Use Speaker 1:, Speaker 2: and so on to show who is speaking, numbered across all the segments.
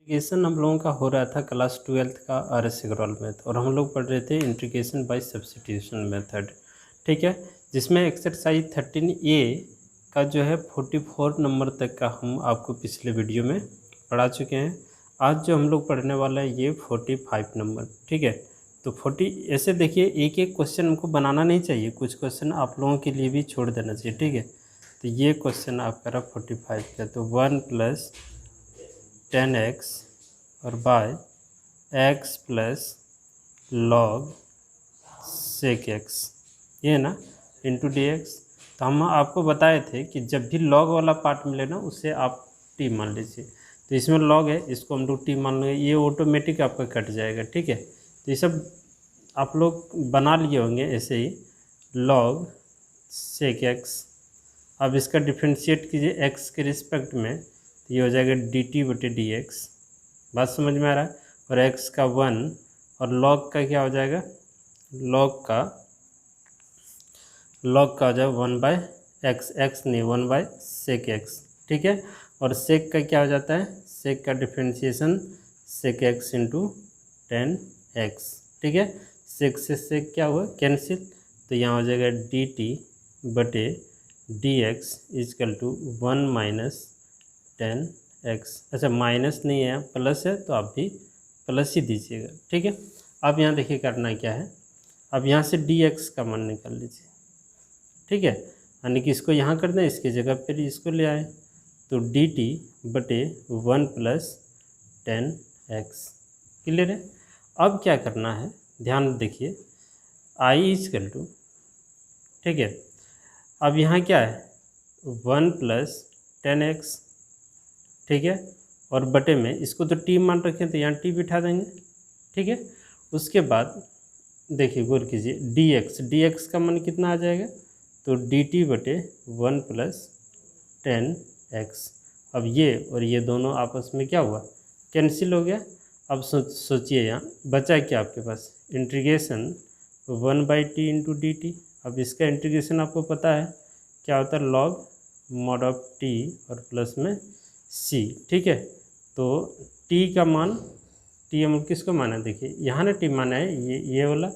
Speaker 1: Integration हम लोगों का हो रहा था क्लास 12th का RS एग्रोल मैथ, और हम लोग पढ़ रहे थे इंटीग्रेशन बाय सब्स्टिट्यूशन मेथड। ठीक है, जिसमें एक्सरसाइज 13A का जो है 44 नंबर तक का हम आपको पिछले वीडियो में पढ़ा चुके हैं। आज जो हम लोग पढ़ने वाला है ये 45 नंबर। ठीक है, तो 40 ऐसे देखिए, एक एक क्वेश्चन हमको बनाना नहीं चाहिए, कुछ क्वेश्चन आप लोगों के लिए भी छोड़ देना चाहिए। ठीक है, तो ये क्वेश्चन आपका रहा 45 का, तो 1 + 10x और by x plus log sec x, ये ना इंटू डी एक्स। तो हम आपको बताए थे कि जब भी log वाला पार्ट मिले ना उसे आप t मान लीजिए। तो इसमें log है, इसको हम लोग t मान लेंगे, ये ऑटोमेटिक आपका कट जाएगा। ठीक है, तो ये सब आप लोग बना लिए होंगे ऐसे ही, log sec x। अब इसका डिफ्रेंशिएट कीजिए x के रिस्पेक्ट में, तो ये हो जाएगा dt/dx। बात समझ में आ रहा है। और x का 1 और log का क्या हो जाएगा, log का हो जाएगा 1/x, x नहीं 1/sec x। ठीक है, और sec का क्या हो जाता है, sec का differentiation sec x into 10x। ठीक है, sec से sec क्या हुआ, कैंसिल, तो यहाँ हो जाएगा dt/dx इजकल टू 1 - 10x। अच्छा, माइनस नहीं है, प्लस है, तो आप भी प्लस ही दीजिएगा। ठीक है, अब यहाँ देखिए करना क्या है, अब यहाँ से dx का मान निकाल लीजिए। ठीक है, यानी कि इसको यहाँ कर दें, इसकी जगह पर इसको ले आए, तो dt/1 + 10x। क्लियर है। अब क्या करना है, ध्यान देखिए, i इजकल टू, ठीक है, अब यहाँ क्या है 1 + 10x। ठीक है, और बटे में इसको तो t मान रखें, तो यहाँ t बिठा देंगे। ठीक है, उसके बाद देखिए गौर कीजिए, dx का मान कितना आ जाएगा, तो dt/1 + 10x। अब ये और ये दोनों आपस में क्या हुआ, कैंसिल हो गया। अब सोचिए यहाँ बचा क्या आपके पास, इंटीग्रेशन 1/t इंटू dt। अब इसका इंटीग्रेशन आपको पता है क्या होता है, log mod ऑफ t और प्लस में c। ठीक है, तो t का मान, t हम किसको माना, देखिए यहाँ ना t माना है, ये वाला,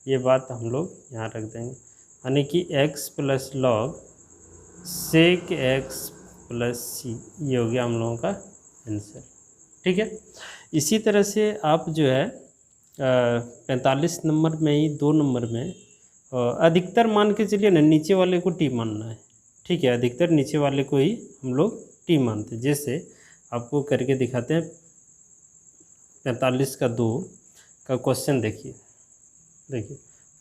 Speaker 1: ये बात हम लोग यहाँ रख देंगे, यानी कि x plus log sec x plus c, ये हो गया हम लोगों का आंसर। ठीक है, इसी तरह से आप जो है 45 नंबर में ही 2 नंबर में अधिकतर मान के चलिए ना, नीचे वाले को टी मानना है। ठीक है, अधिकतर नीचे वाले को ही हम लोग टी मानते हैं। जैसे आपको करके दिखाते हैं, 45 का 2 का क्वेश्चन देखिए,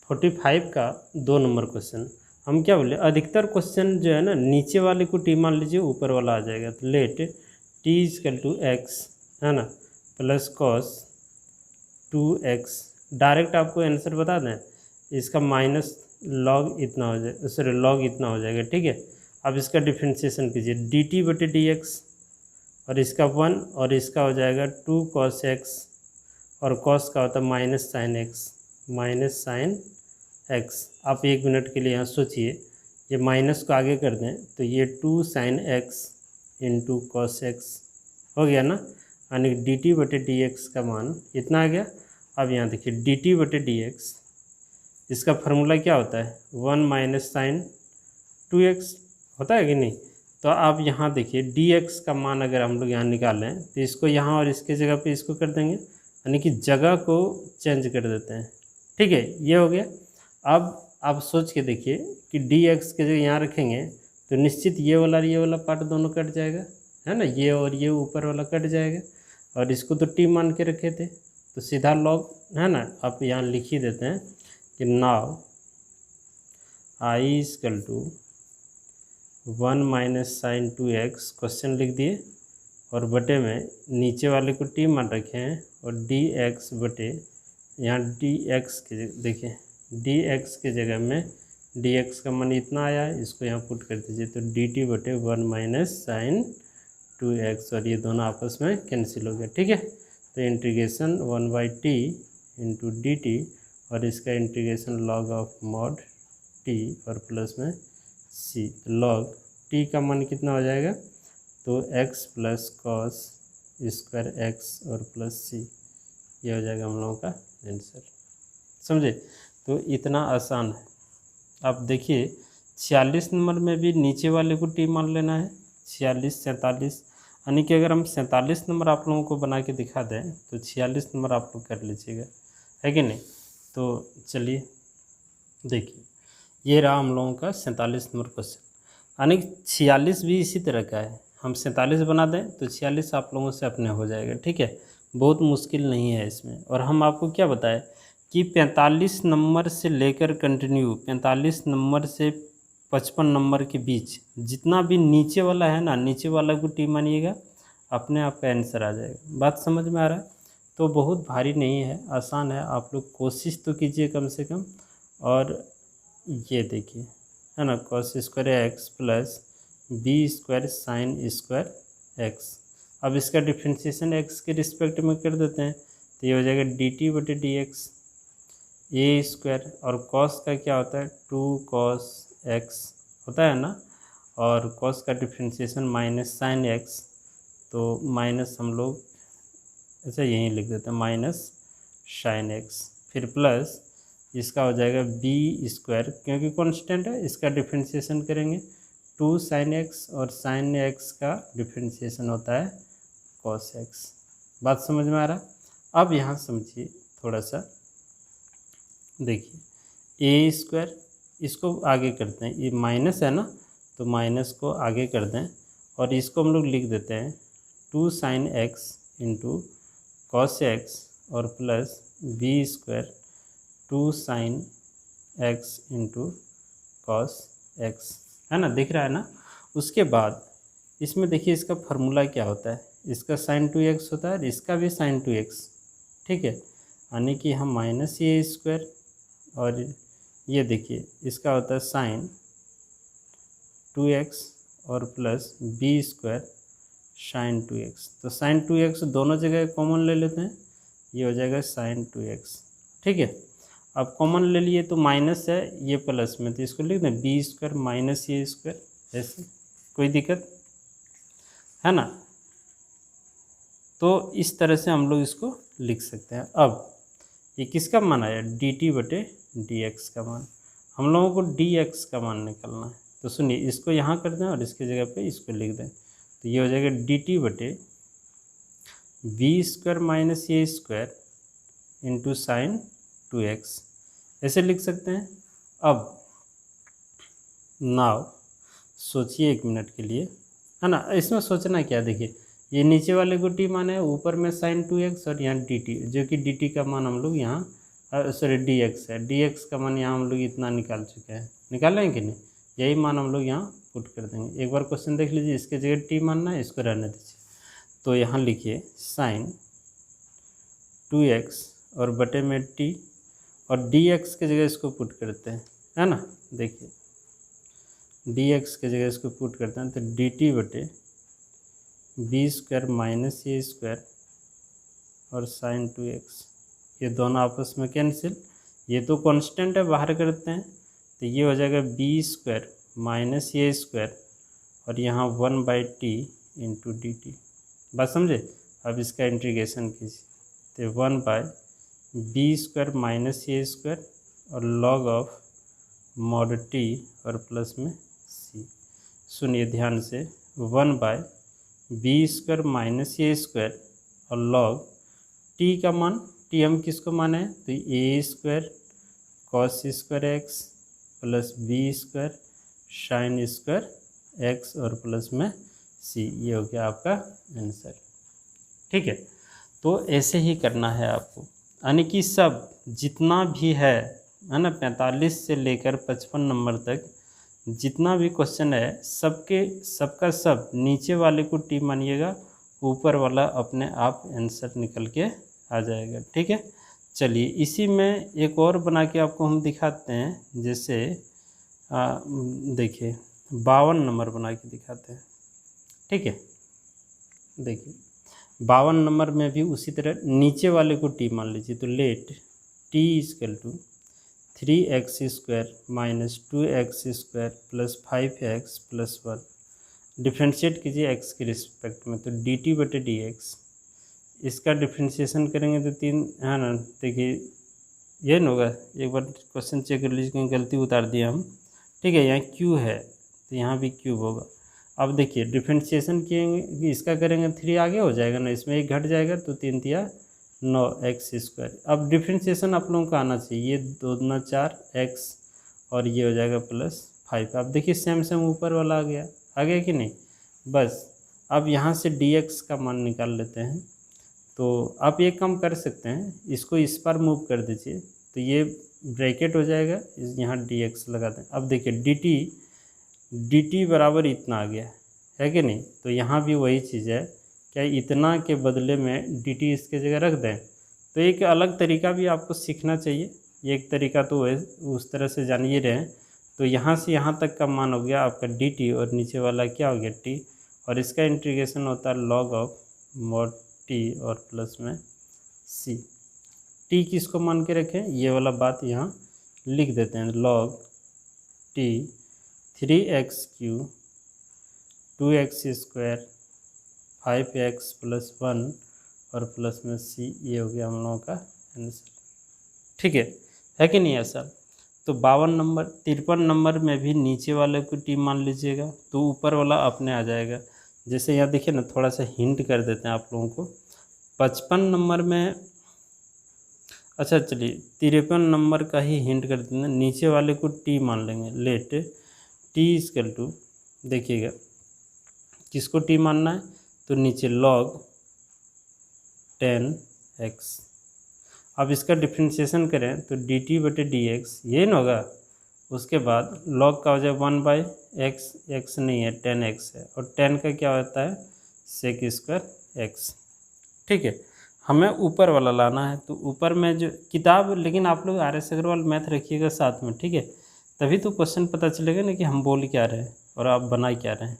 Speaker 1: 45 का 2 नंबर क्वेश्चन हम क्या बोले, अधिकतर क्वेश्चन जो है ना नीचे वाले को टी मान लीजिए, ऊपर वाला आ जाएगा। तो let t equal to x, है ना, प्लस cos 2x। डायरेक्ट आपको आंसर बता दें, इसका माइनस log इतना हो जाएगा, सॉरी log इतना हो जाएगा। ठीक है, अब इसका डिफ्रेंशिएशन कीजिए dt/dx, और इसका 1 और इसका हो जाएगा 2 cos x, और cos का होता है माइनस साइन x। आप 1 मिनट के लिए यहाँ सोचिए, ये माइनस को आगे कर दें, तो ये 2 sin x into cos x हो गया ना, यानी dt/dx का मान इतना आ गया। अब यहाँ देखिए dt/dx, इसका फार्मूला क्या होता है, 1 - sin 2x होता है कि नहीं। तो आप यहाँ देखिए dx का मान अगर हम लोग यहाँ निकालें, तो इसको यहाँ और इसके जगह पे इसको कर देंगे, यानी कि जगह को चेंज कर देते हैं। ठीक है, ये हो गया। अब आप सोच के देखिए कि dx के जगह यहाँ रखेंगे, तो निश्चित ये वाला पार्ट दोनों कट जाएगा, है ना, ये और ये ऊपर वाला कट जाएगा, और इसको तो t मान के रखे थे, तो सीधा log, है ना, आप यहाँ लिख ही देते हैं कि now i equal to 1 - sin 2x, question लिख दिए, और बटे में नीचे वाले को t मान रखे हैं, और dx बटे यहाँ dx के देखिए dx के जगह में dx का मान इतना आया है, इसको यहाँ पुट कर दीजिए, तो dt/1 - sin 2x, और ये दोनों आपस में कैंसिल हो गया। ठीक है, तो इंटीग्रेशन 1/t इंटू dt, और इसका integration log of mod t और प्लस में c। log t का मान कितना हो जाएगा, तो x plus cos square x और प्लस सी, ये हो जाएगा हम लोगों का आंसर। समझे? तो इतना आसान है। अब देखिए 46 नंबर में भी नीचे वाले को टी मान लेना है, 46 47, यानी कि अगर हम 47 नंबर आप लोगों को बना के दिखा दें तो 46 नंबर आप लोग कर लीजिएगा, है कि नहीं? तो चलिए देखिए, ये रहा हम लोगों का 47 नंबर क्वेश्चन, यानी कि 46 भी इसी तरह का है। हम 47 बना दें तो 46 आप लोगों से अपने हो जाएगा, ठीक है? बहुत मुश्किल नहीं है इसमें। और हम आपको क्या बताएं कि 45 नंबर से लेकर कंटिन्यू 45 नंबर से 55 नंबर के बीच जितना भी नीचे वाला है ना, नीचे वाला को टी मानिएगा, अपने आप का आंसर आ जाएगा। बात समझ में आ रहा है? तो बहुत भारी नहीं है, आसान है, आप लोग कोशिश तो कीजिए कम से कम। और ये देखिए, है ना, cos square x plus B square sine square x. अब इसका डिफ्रेंशिएशन एक्स के रिस्पेक्ट में कर देते हैं तो ये हो जाएगा डी टी बटे डी एक्स ए स्क्वायर, और कॉस का क्या होता है 2 कॉस एक्स होता है ना, और कॉस का डिफ्रेंशिएशन माइनस साइन एक्स, तो माइनस हम लोग ऐसा यहीं लिख देते हैं माइनस साइन एक्स, फिर प्लस इसका हो जाएगा बी स्क्वायर, क्योंकि कांस्टेंट है इसका डिफ्रेंशिएशन करेंगे 2 साइन एक्स, और साइन एक्स का डिफ्रेंशिएशन होता है कॉस एक्स। बात समझ में आ रहा है? अब यहाँ समझिए थोड़ा सा, देखिए ए स्क्वायर, इसको आगे करते हैं, ये माइनस है ना, तो माइनस को आगे कर दें और इसको हम लोग लिख देते हैं 2 sine x into cos x और plus B square 2 sine x into cos x, है ना, दिख रहा है ना? उसके बाद इसमें देखिए इसका फार्मूला क्या होता है, इसका साइन 2x होता है और इसका भी साइन 2x, ठीक है, यानी कि हम माइनस ए स्क्वायर, और ये देखिए इसका होता है साइन 2x और plus B square sign 2x। तो साइन 2x दोनों जगह कॉमन ले लेते हैं, ये हो जाएगा साइन 2x, ठीक है। अब कॉमन ले लिए तो माइनस है, ये प्लस में, तो इसको लिख दें B square minus a square, ऐसे कोई दिक्कत है ना? तो इस तरह से हम लोग इसको लिख सकते हैं। अब ये किसका मान आया, डी टी बटे डी एक्स का मान, हम लोगों को डी एक्स का मान निकालना है। तो सुनिए इसको यहाँ कर दें और इसकी जगह पे इसको लिख दें, तो ये हो जाएगा डी टी बटे B square minus a square into sine 2x, ऐसे लिख सकते हैं। अब नाउ सोचिए 1 मिनट के लिए, है ना, इसमें सोचना क्या, देखिए ये नीचे वाले को टी मान है, ऊपर में साइन 2x और यहाँ डी टी, जो कि डी टी का मान हम लोग यहाँ सॉरी डी एक्स है, डी एक्स का मान यहाँ हम लोग इतना निकाल चुके हैं, निकालेंगे कि नहीं, यही मान हम लोग यहाँ पुट कर देंगे। एक बार क्वेश्चन देख लीजिए, इसके जगह टी मानना है, इसको रहने दीजिए। तो यहाँ लिखिए साइन 2x और बटे में टी, और डी एक्स के जगह इसको पुट करते हैं, है ना, देखिए डी एक्स के जगह इसको पुट करते हैं, तो डी टी बटे B square minus a square और साइन 2x, ये दोनों आपस में कैंसिल, ये तो कांस्टेंट है, बाहर करते हैं, तो ये हो जाएगा B square minus a square और यहाँ 1/t इंटू डी टी। बात समझे? अब इसका इंटीग्रेशन कीजिए, तो 1/b square minus a square और लॉग ऑफ मॉड टी और प्लस में c। सुनिए ध्यान से, 1/b square minus a square और लॉग टी का मान, टी हम किसको माने हैं, तो a square cos square x plus B square sine square x और प्लस में सी, ये हो गया आपका आंसर, ठीक है। तो ऐसे ही करना है आपको, यानी कि सब जितना भी है ना, 45 से लेकर 55 नंबर तक जितना भी क्वेश्चन है, सबका सब नीचे वाले को टी मानिएगा, ऊपर वाला अपने आप आंसर निकल के आ जाएगा, ठीक है। चलिए इसी में एक और बना के आपको हम दिखाते हैं, जैसे देखिए 52 नंबर बना के दिखाते हैं, ठीक है। देखिए 52 नंबर में भी उसी तरह नीचे वाले को टी मान लीजिए, तो let T equal to 3x square minus 2x square plus 5x plus 1, differentiate कीजिए x के रिस्पेक्ट में, तो डी टी बटे डी एक्स इसका डिफ्रेंशिएशन करेंगे तो 3 है ना, देखिए ये ना होगा, एक बार क्वेश्चन चेक कर लीजिए कहीं गलती उतार दिया हम, ठीक है। यहाँ क्यू है तो यहाँ भी क्यूब होगा। अब देखिए डिफ्रेंशिएशन किएंगे, इसका करेंगे 3 आगे हो जाएगा ना, इसमें 1 घट जाएगा तो 3 तिया 9 एक्स स्क्वायर। अब डिफ्रेंशिएशन आप लोगों को आना चाहिए, ये 2 दूना 4 एक्स और ये हो जाएगा +5। अब देखिए सेम सेम ऊपर वाला आ गया कि नहीं। बस अब यहाँ से dx का मान निकाल लेते हैं। तो आप ये काम कर सकते हैं, इसको इस पर मूव कर दीजिए तो ये ब्रैकेट हो जाएगा, यहाँ dx लगा दें। अब देखिए dt बराबर इतना आ गया है कि नहीं। तो यहाँ भी वही चीज़ है, क्या इतना के बदले में dt इसके जगह रख दें। तो एक अलग तरीका भी आपको सीखना चाहिए, ये एक तरीका तो उस तरह से जान ही रहे हैं। तो यहाँ से यहाँ तक का मान हो गया आपका dt और नीचे वाला क्या हो गया t, और इसका इंटीग्रेशन होता है log ऑफ mod t और प्लस में c। t किसको मान के रखें, ये वाला बात यहाँ लिख देते हैं, log t 3x³ 2x square 5x + 1 और प्लस में c, ये हो गया हम लोगों का आंसर। ठीक है कि नहीं ऐसा। तो 52 नंबर 53 नंबर में भी नीचे वाले को t मान लीजिएगा तो ऊपर वाला अपने आ जाएगा। जैसे यहाँ देखिए ना, थोड़ा सा हिंट कर देते हैं आप लोगों को। 55 नंबर में, अच्छा चलिए 53 नंबर का ही हिंट कर देते हैं, नीचे वाले को t मान लेंगे। लेट t = देखिएगा किसको t मानना है, तो नीचे log 10x। अब इसका डिफ्रेंशिएशन करें तो dt/dx ये ना होगा, उसके बाद log का हो जाए 1/x, x नहीं है 10x है, और 10 का क्या होता है sec² x। ठीक है, हमें ऊपर वाला लाना है। तो ऊपर में जो किताब, लेकिन आप लोग RS अग्रवाल मैथ रखिएगा साथ में, ठीक है, तभी तो क्वेश्चन पता चलेगा ना कि हम बोल क्या रहे हैं और आप बना क्या रहे हैं।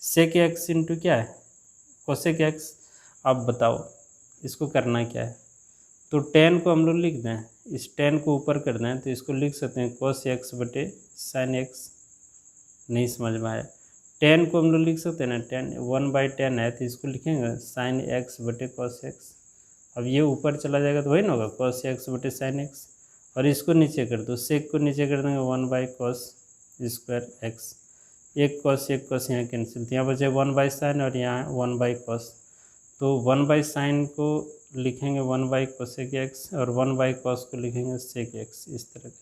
Speaker 1: sec x इंटू क्या है cosec x। आप बताओ इसको करना क्या है। तो 10 को हम लोग लिख दें, इस 10 को ऊपर कर दें तो इसको लिख सकते हैं cos x/sin x। नहीं समझ में आया, 10 को हम लोग लिख सकते हैं ना, 1/10 है तो इसको लिखेंगे sin x/cos x। अब ये ऊपर चला जाएगा तो वही ना होगा cos x/sin x, और इसको नीचे कर दो, sec को नीचे कर देंगे 1/cos² x। एक cos एक cos यहाँ कैंसिल, तो यहाँ बचे 1/sin और यहाँ 1/cos। तो 1/sin को लिखेंगे 1/cosec x और 1/cos को लिखेंगे sec x, इस तरह का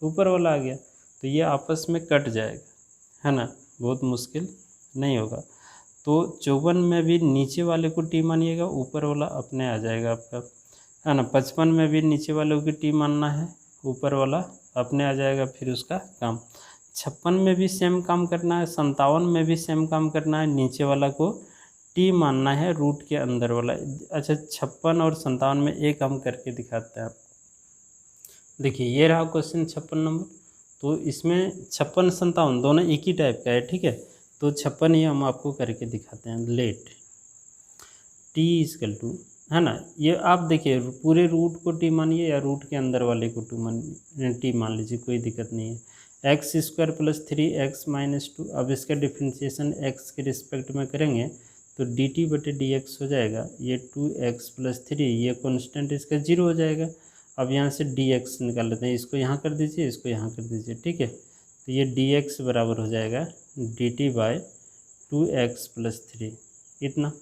Speaker 1: ऊपर वाला आ गया। तो ये आपस में कट जाएगा, है ना, बहुत मुश्किल नहीं होगा। तो 54 में भी नीचे वाले को t मानिएगा, ऊपर वाला अपने आ जाएगा आपका, है ना। 55 में भी नीचे वाले को t मानना है, ऊपर वाला अपने आ जाएगा, फिर उसका काम। 56 में भी सेम काम करना है, 57 में भी सेम काम करना है, नीचे वाला को t मानना है, रूट के अंदर वाला। अच्छा 56 और 57 में एक हम करके दिखाते हैं आप। देखिए ये रहा क्वेश्चन 56 नंबर। तो इसमें 56 57 दोनों एक ही टाइप का है, ठीक है। तो 56 ही हम आपको करके दिखाते हैं। लेट t = है ना, ये आप देखिए पूरे रूट को t मानिए या रूट के अंदर वाले को t मान लीजिए, कोई दिक्कत नहीं है। x² + 3x - 2। अब इसका डिफ्रेंशिएशन x के रिस्पेक्ट में करेंगे तो dt/dx हो जाएगा, ये 2x + 3, ये कांस्टेंट इसका 0 हो जाएगा। अब यहाँ से dx निकाल लेते हैं, इसको यहाँ कर दीजिए, इसको यहाँ कर दीजिए, ठीक है। तो ये dx बराबर हो जाएगा dt/2x + 3, इतना।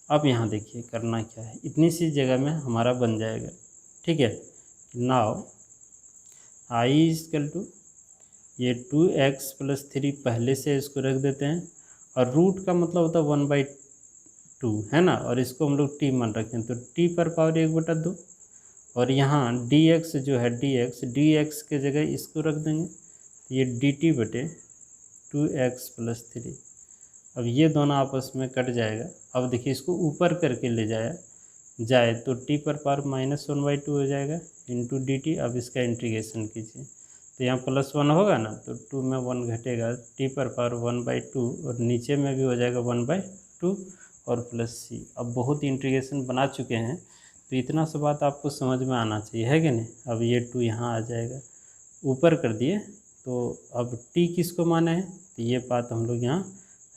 Speaker 1: अब यहाँ देखिए करना क्या है, इतनी सी जगह में हमारा बन जाएगा, ठीक है। नाउ i = ये 2x + 3 पहले से इसको रख देते हैं, और रूट का मतलब होता है 1/2, है ना, और इसको हम लोग t मान रखें तो t⁴1/2। और यहाँ dx जो है dx के जगह इसको रख देंगे, ये dt/2x + 3। अब ये दोनों आपस में कट जाएगा। अब देखिए इसको ऊपर करके ले जाए तो t⁻⁻1/2 हो जाएगा इंटू dt। अब इसका इंटीग्रेशन कीजिए तो यहाँ +1 होगा ना, तो 2 में 1 घटेगा, t⁻1/2, और नीचे में भी हो जाएगा 1/2 और प्लस c। अब बहुत इंटीग्रेशन बना चुके हैं, तो इतना सा बात आपको समझ में आना चाहिए, है कि नहीं। अब ये 2 यहाँ आ जाएगा, ऊपर कर दिए। तो अब t किसको माने हैं, तो ये बात हम लोग यहाँ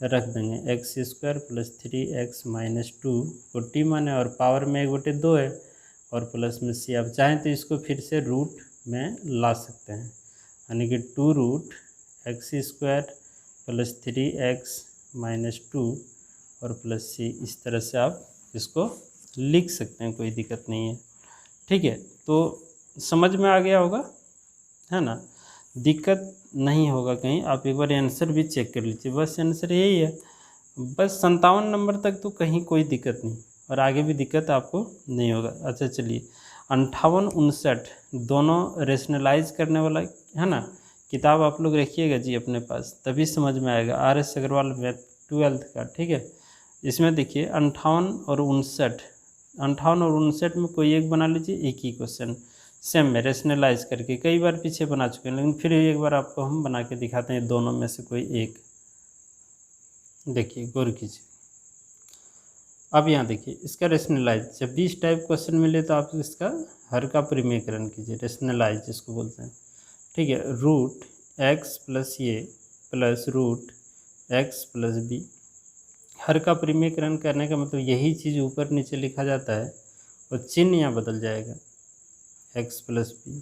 Speaker 1: रख देंगे x square plus 3x minus 2 को टी माने और पावर में 1/2 है और प्लस में सी। आप चाहें तो इसको फिर से रूट में ला सकते हैं, यानी कि 2 root X square plus 3x minus 2 और प्लस सी। इस तरह से आप इसको लिख सकते हैं, कोई दिक्कत नहीं है। ठीक है, तो समझ में आ गया होगा, है ना, दिक्कत नहीं होगा कहीं। आप एक बार आंसर भी चेक कर लीजिए, बस आंसर यही है। बस 57 नंबर तक तो कहीं कोई दिक्कत नहीं, और आगे भी दिक्कत आपको नहीं होगा। अच्छा चलिए, 58 59 दोनों रेशनलाइज करने वाला है ना, किताब आप लोग रखिएगा जी अपने पास, तभी समझ में आएगा। RS अग्रवाल मैथ 12th का, ठीक है। इसमें देखिए 58 और 59, 58 और 59 में कोई एक बना लीजिए, एक ही क्वेश्चन सेम में रेशनलाइज करके। कई बार पीछे बना चुके हैं, लेकिन फिर एक बार आपको हम बना के दिखाते हैं, दोनों में से कोई एक। देखिए गौर कीजिए, अब यहाँ देखिए इसका रेशनलाइज, जब भी इस टाइप क्वेश्चन मिले तो आप इसका हर का परिमेयकरण कीजिए, रेशनलाइज जिसको बोलते हैं। ठीक है, रूट एक्स प्लस ये plus root x plus b. हर का परिमेयकरण करने का मतलब यही चीज़ ऊपर नीचे लिखा जाता है और चिन्ह यहाँ बदल जाएगा, एक्स प्लस बी,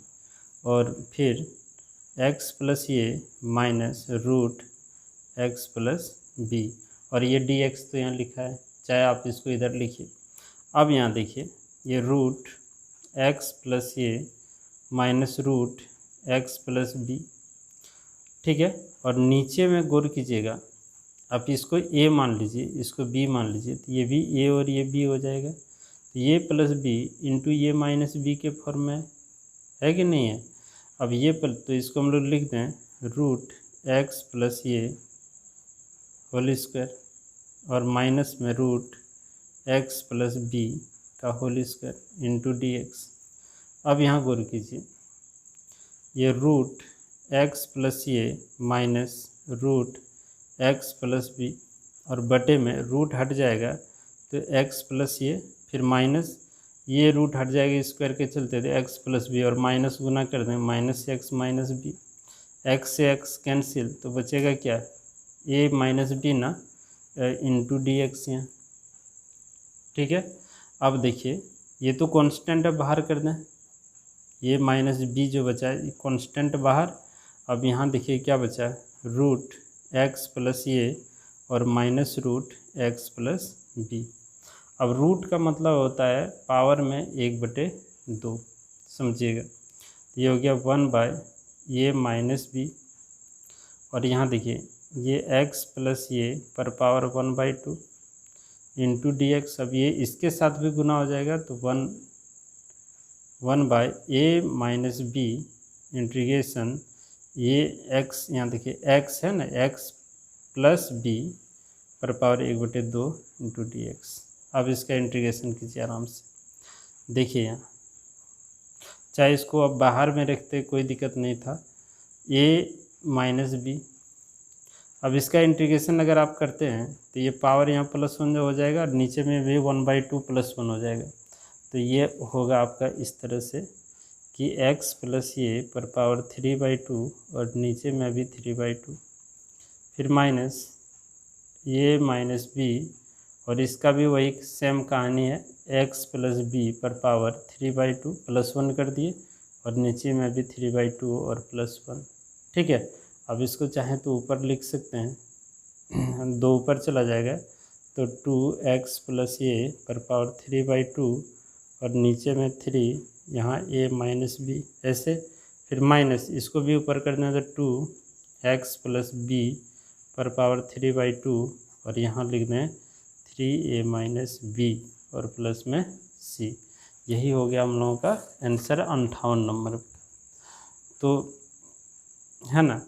Speaker 1: और फिर एक्स प्लस ये minus root x plus B, और ये डी एक्स तो यहाँ लिखा है, चाहे आप इसको इधर लिखिए। अब यहाँ देखिए, ये रूट एक्स प्लस ये minus root x plus B, ठीक है। और नीचे में गौर कीजिएगा, आप इसको ए मान लीजिए, इसको बी मान लीजिए, तो ये भी ए और ये बी हो जाएगा। तो ये प्लस बी इंटू ये माइनस बी के फॉर्म में है कि नहीं है। अब ये तो इसको हम लोग लिख दें रूट एक्स प्लस ये होल स्क्वायर और माइनस में रूट एक्स प्लस बी का whole square into D X. अब यहाँ गौर कीजिए, ये रूट एक्स प्लस ये minus root x plus B, और बटे में रूट हट जाएगा तो एक्स प्लस ये, फिर माइनस ये रूट हट जाएगा स्क्वायर के चलते, तो एक्स प्लस बी, और माइनस गुना कर दें minus X minus B, X से एक्स कैंसिल, तो बचेगा क्या, ए माइनस बी ना इंटू डी एक्स यहाँ। ठीक है, अब देखिए ये तो कांस्टेंट है, बाहर कर दें, ये माइनस बी जो बचा है कांस्टेंट बाहर। अब यहाँ देखिए क्या बचा है, रूट एक्स प्लस ये और minus root x plus B. अब रूट का मतलब होता है पावर में 1/2, समझिएगा। ये हो गया 1 ये माइनस बी, और यहाँ देखिए ये x प्लस ये पर पावर 1/2 इंटू डी एक्स। अब ये इसके साथ भी गुना हो जाएगा, तो 1 a माइनस बी इंटीग्रेशन ये x, यहाँ देखिए x है ना, x प्लस बी पर पावर 1/2 इंटू डी एक्स। अब इसका इंटीग्रेशन कीजिए आराम से, देखिए यहाँ, चाहे इसको अब बाहर में रखते कोई दिक्कत नहीं था, a माइनस बी। अब इसका इंटीग्रेशन अगर आप करते हैं तो ये पावर यहाँ +1 जो हो जाएगा, और नीचे में भी 1/2 +1 हो जाएगा। तो ये होगा आपका इस तरह से कि x प्लस ये पर पावर 3/2 और नीचे में भी 3/2, फिर माइनस ये माइनस बी, और इसका भी वही सेम कहानी है, x प्लस बी पर पावर 3/2 +1 कर दिए, और नीचे में भी 3/2 और +1। ठीक है, अब इसको चाहें तो ऊपर लिख सकते हैं, 2 ऊपर चला जाएगा तो 2x प्लस ये पर पावर 3/2 और नीचे में 3, यहाँ a माइनस बी, ऐसे फिर माइनस इसको भी ऊपर कर दें तो 2x प्लस बी पर पावर 3/2, और यहाँ लिख दें 3a माइनस बी और प्लस में c। यही हो गया हम लोगों का आंसर 58 नंबर। तो है ना,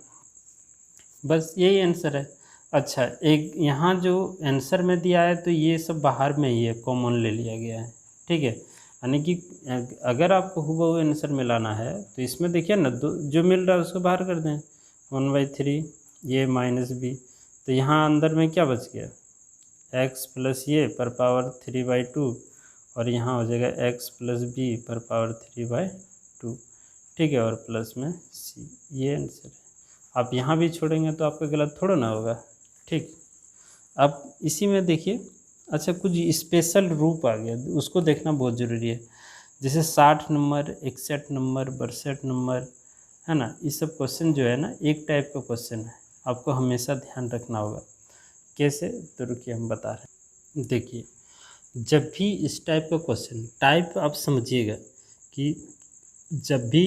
Speaker 1: बस यही आंसर है। अच्छा, एक यहाँ जो आंसर में दिया है तो ये सब बाहर में ही है, कॉमन ले लिया गया है। ठीक है, यानी कि अगर आपको हुबहू आंसर मिलाना है तो इसमें देखिए ना, जो मिल रहा है उसको बाहर कर दें, 1/3 ये माइनस बी, तो यहाँ अंदर में क्या बच गया, x प्लस ये पर पावर 3/2, और यहाँ हो जाएगा x प्लस बी पर पावर 3/2। ठीक है, और प्लस में c, ये आंसर है। आप यहाँ भी छोड़ेंगे तो आपका गलत थोड़ा ना होगा। ठीक, अब इसी में देखिए, अच्छा कुछ स्पेशल रूप आ गया, उसको देखना बहुत ज़रूरी है। जैसे 60 नंबर, 61 नंबर, 62 नंबर, है ना, ये सब क्वेश्चन जो है ना एक टाइप का क्वेश्चन है, आपको हमेशा ध्यान रखना होगा। कैसे, तो रुकिए हम बता रहे हैं। देखिए, जब भी इस टाइप का क्वेश्चन, टाइप आप समझिएगा कि जब भी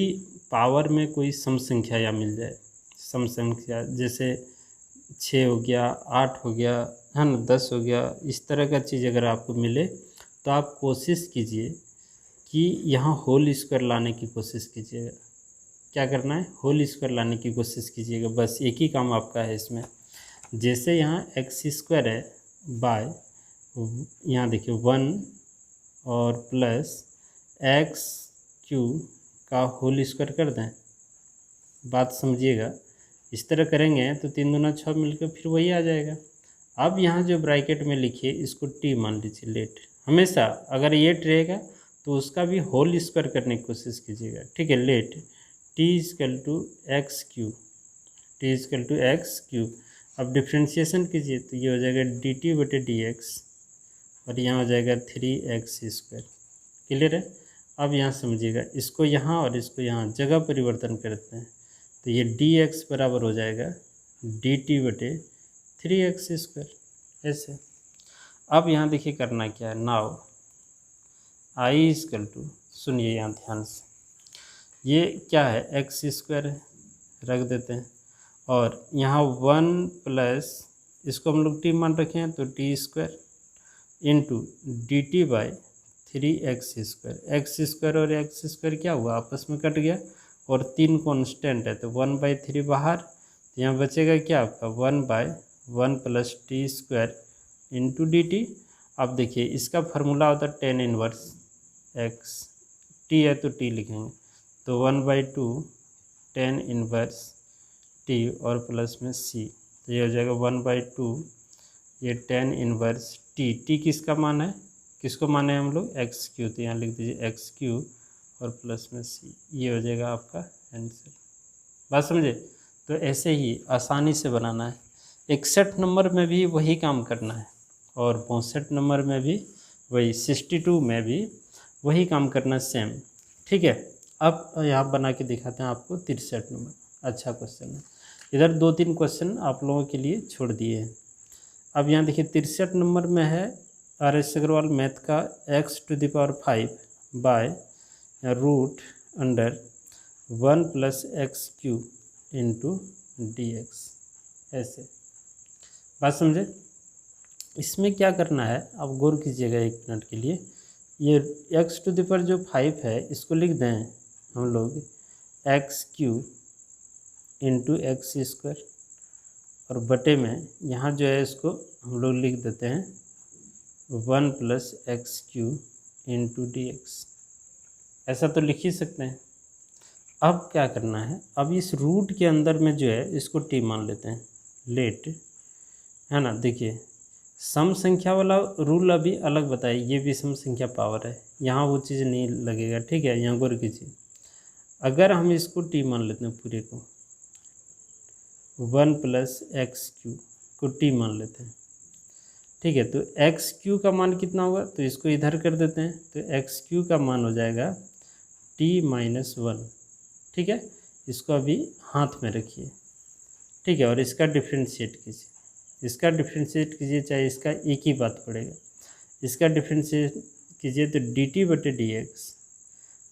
Speaker 1: पावर में कोई सम संख्या या मिल जाए, सम संख्या जैसे 6 हो गया, 8 हो गया, है ना, 10 हो गया, इस तरह का चीज़ अगर आपको मिले तो आप कोशिश कीजिए कि यहाँ होल स्क्वायर लाने की कोशिश कीजिएगा। क्या करना है, होल स्क्वायर लाने की कोशिश कीजिएगा, बस एक ही काम आपका है इसमें। जैसे यहाँ एक्स स्क्वायर है बाय, यहाँ देखिए 1 और प्लस एक्स क्यू का होल स्क्वायर कर दें, बात समझिएगा। इस तरह करेंगे तो 3 दूना 6 मिलकर फिर वही आ जाएगा। अब यहाँ जो ब्रैकेट में लिखिए इसको टी मान लीजिए, लेट। हमेशा अगर ये रहेगा तो उसका भी होल स्क्वायर करने की कोशिश कीजिएगा, ठीक है। Let T equal to X Q, T equal to X Q. अब डिफ्रेंशिएशन कीजिए तो ये हो जाएगा डी टी बटे डी एक्स, और यहाँ हो जाएगा 3x स्क्वायर। क्लियर है। अब यहाँ समझिएगा, इसको यहाँ और इसको यहाँ जगह परिवर्तन करते हैं तो ये dx बराबर हो जाएगा dt बटे 3x स्क्वायर, ऐसे। अब यहाँ देखिए करना क्या है, नाउ आई इजकल टू, सुनिए यहाँ ध्यान से, ये क्या है, एक्स स्क्वायर है, रख देते हैं, और यहाँ 1 प्लस, इसको हम लोग टी मान रखे हैं तो T square into D T by 3x square. X square और एक्स स्क्वायर क्या हुआ, आपस में कट गया, और 3 कांस्टेंट है तो 1/3 बाहर, तो यहाँ बचेगा क्या आपका 1/1 plus T square into D T. अब देखिए इसका फार्मूला होता है tan इनवर्स एक्स, टी है तो टी लिखेंगे, तो 1/2 tan इनवर्स टी और प्लस में सी, तो ये हो जाएगा 1/2 ये tan इनवर्स टी। टी किसका मान है, किसको माने हैं हम लोग, एक्स क्यू, तो यहाँ लिख दीजिए एक्स क्यू और प्लस में सी, ये हो जाएगा आपका आंसर। बात समझे। तो ऐसे ही आसानी से बनाना है। 61 नंबर में भी वही काम करना है, और 62 नंबर में भी वही, 62 में भी वही काम करना सेम, ठीक है। अब यहाँ बना के दिखाते हैं आपको 63 नंबर, अच्छा क्वेश्चन है। इधर 2-3 क्वेश्चन आप लोगों के लिए छोड़ दिए हैं। अब यहाँ देखिए 63 नंबर में है RS अग्रवाल मैथ का x⁵ by root under 1 plus X Q into D X, ऐसे। बात समझे। इसमें क्या करना है, आप गौर कीजिएगा 1 मिनट के लिए। ये x⁵ है इसको लिख दें हम लोग x Q into X square, और बटे में यहाँ जो है इसको हम लोग लिख देते हैं 1 plus X Q into D x, ऐसा तो लिख ही सकते हैं। अब क्या करना है, अब इस रूट के अंदर में जो है इसको टी मान लेते हैं, लेट, है ना। देखिए सम संख्या वाला रूल अभी अलग बताइए, ये भी सम संख्या पावर है, यहाँ वो चीज़ नहीं लगेगा, ठीक है। यहाँ गौर कीजिए, अगर हम इसको टी मान लेते हैं पूरे को, 1 प्लस एक्स क्यू को टी मान लेते हैं, ठीक है, तो एक्स क्यू का मान कितना होगा, तो इसको इधर कर देते हैं, तो एक्स क्यू का मान हो जाएगा t-1, ठीक है। इसको अभी हाथ में रखिए, ठीक है, और इसका डिफ्रेंशिएट कीजिए, इसका डिफ्रेंशिएट कीजिए, चाहे इसका एक ही बात पड़ेगा, इसका डिफ्रेंशिएट कीजिए तो डी टी बटे डी एक्स,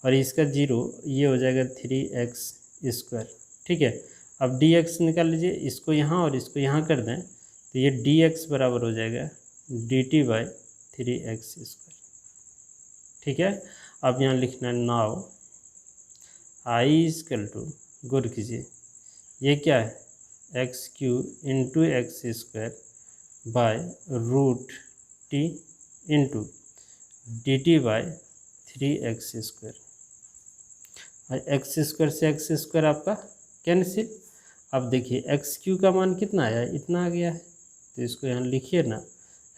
Speaker 1: और इसका 0, ये हो जाएगा 3x स्क्वायर, ठीक है। अब dx निकाल लीजिए, इसको यहाँ और इसको यहाँ कर दें तो ये dx बराबर हो जाएगा dt बाई 3x स्क्वायर, ठीक है। अब यहाँ लिखना है नाउ आई इजकल टू, गौर कीजिए ये क्या है, X Q into X square by root T into D T by 3x square, और एक्स स्क्वायर से एक्स स्क्वायर आपका कैंसिल। अब देखिए एक्स क्यू का मान कितना आया, इतना आ गया है, तो इसको यहाँ लिखिए ना,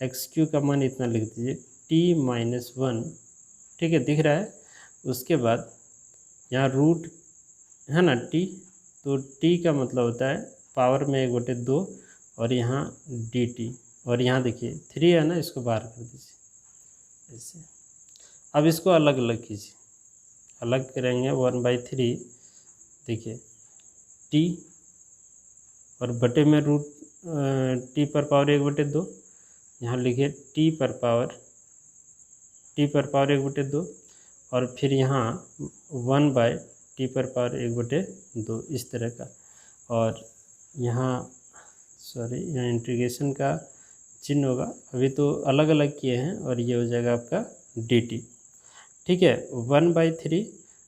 Speaker 1: एक्स क्यू का मान इतना लिख दीजिए t-1, ठीक है, दिख रहा है। उसके बाद यहाँ रूट है ना t, तो t का मतलब होता है पावर में 1/2, और यहाँ dt, और यहाँ देखिए 3 है ना, इसको बाहर कर दीजिए ऐसे। अब इसको अलग अलग कीजिए, अलग करेंगे 1/3 देखिए टी और बटे में रूट टी पर पावर 1/2, यहाँ लिखिए टी पर पावर 1/2 और फिर यहाँ 1/t पर पावर 1/2 इस तरह का। और यहाँ सॉरी, यहाँ इंटीग्रेशन का चिन्ह होगा, अभी तो अलग अलग किए हैं, और ये हो जाएगा आपका dt। ठीक है, 1/3।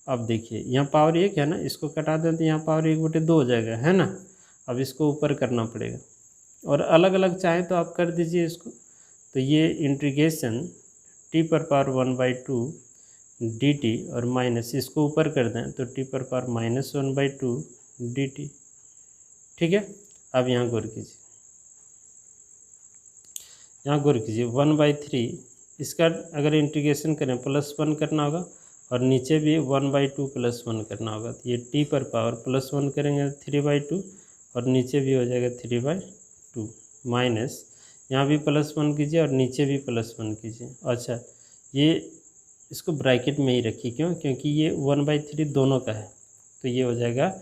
Speaker 1: अब देखिए यहाँ पावर 1 है ना, इसको कटा दें तो यहाँ पावर 1/2 हो जाएगा, है ना। अब इसको ऊपर करना पड़ेगा, और अलग अलग चाहें तो आप कर दीजिए इसको। तो ये इंटीग्रेशन t पर पावर 1/2 dt और माइनस इसको ऊपर कर दें तो t पर पावर -1/2 dt। ठीक है, अब यहाँ गौर कीजिए, यहाँ गौर कीजिए 1/3 इसका अगर इंटीग्रेशन करें +1 करना होगा, और नीचे भी 1/2 +1 करना होगा। तो ये t पर पावर +1 करेंगे 3/2 और नीचे भी हो जाएगा 3/2 माइनस यहाँ भी +1 कीजिए और नीचे भी +1 कीजिए। अच्छा, ये इसको ब्रैकेट में ही रखिए, क्यों? क्योंकि ये 1/3 दोनों का है, तो ये हो जाएगा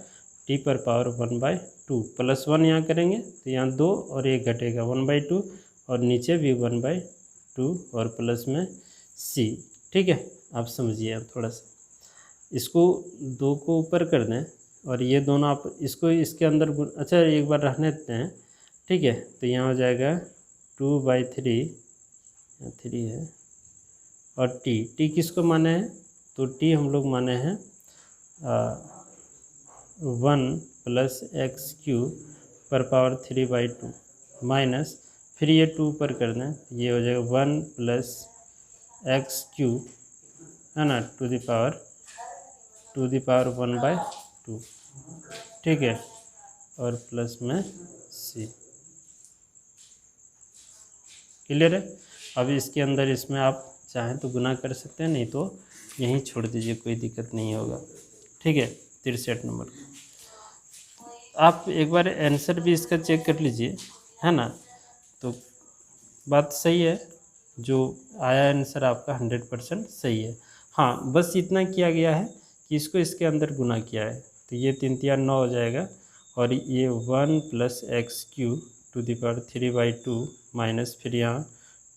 Speaker 1: t पर पावर 1/2 +1 यहाँ करेंगे तो यहाँ 2 और 1 घटेगा 1/2 और नीचे भी 1/2 और प्लस में c। ठीक है, आप समझिए। अब थोड़ा सा इसको 2 को ऊपर कर दें और ये दोनों आप इसको इसके अंदर अच्छा एक बार रहने देते हैं। ठीक है, तो यहाँ हो जाएगा 2/3 3 है और t किसको माने हैं? तो t हम लोग माने हैं 1 + x³ पर पावर 3/2 माइनस फिर ये 2 पर कर दें, ये हो जाएगा 1 + x³ है ना, टू द पावर 1/2। ठीक है, और प्लस में c। क्लियर है? अब इसके अंदर इसमें आप चाहें तो गुना कर सकते हैं, नहीं तो यहीं छोड़ दीजिए, कोई दिक्कत नहीं होगा। ठीक है, 63 नंबर। आप एक बार आंसर भी इसका चेक कर लीजिए, है ना। तो बात सही है, जो आया आंसर आपका 100% सही है। हाँ, बस इतना किया गया है कि इसको इसके अंदर गुना किया है, तो ये 3 × 9 हो जाएगा और ये 1 + x³ to the power 3/2 minus फिर यहाँ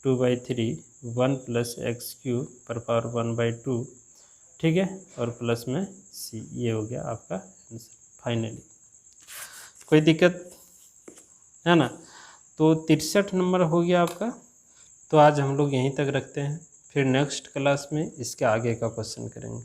Speaker 1: 2/3 1 + x³ पर पावर 1/2। ठीक है, और प्लस में c। ये हो गया आपका आंसर फाइनली। कोई दिक्कत है ना? तो 63 नंबर हो गया आपका। तो आज हम लोग यहीं तक रखते हैं, फिर नेक्स्ट क्लास में इसके आगे का क्वेश्चन करेंगे।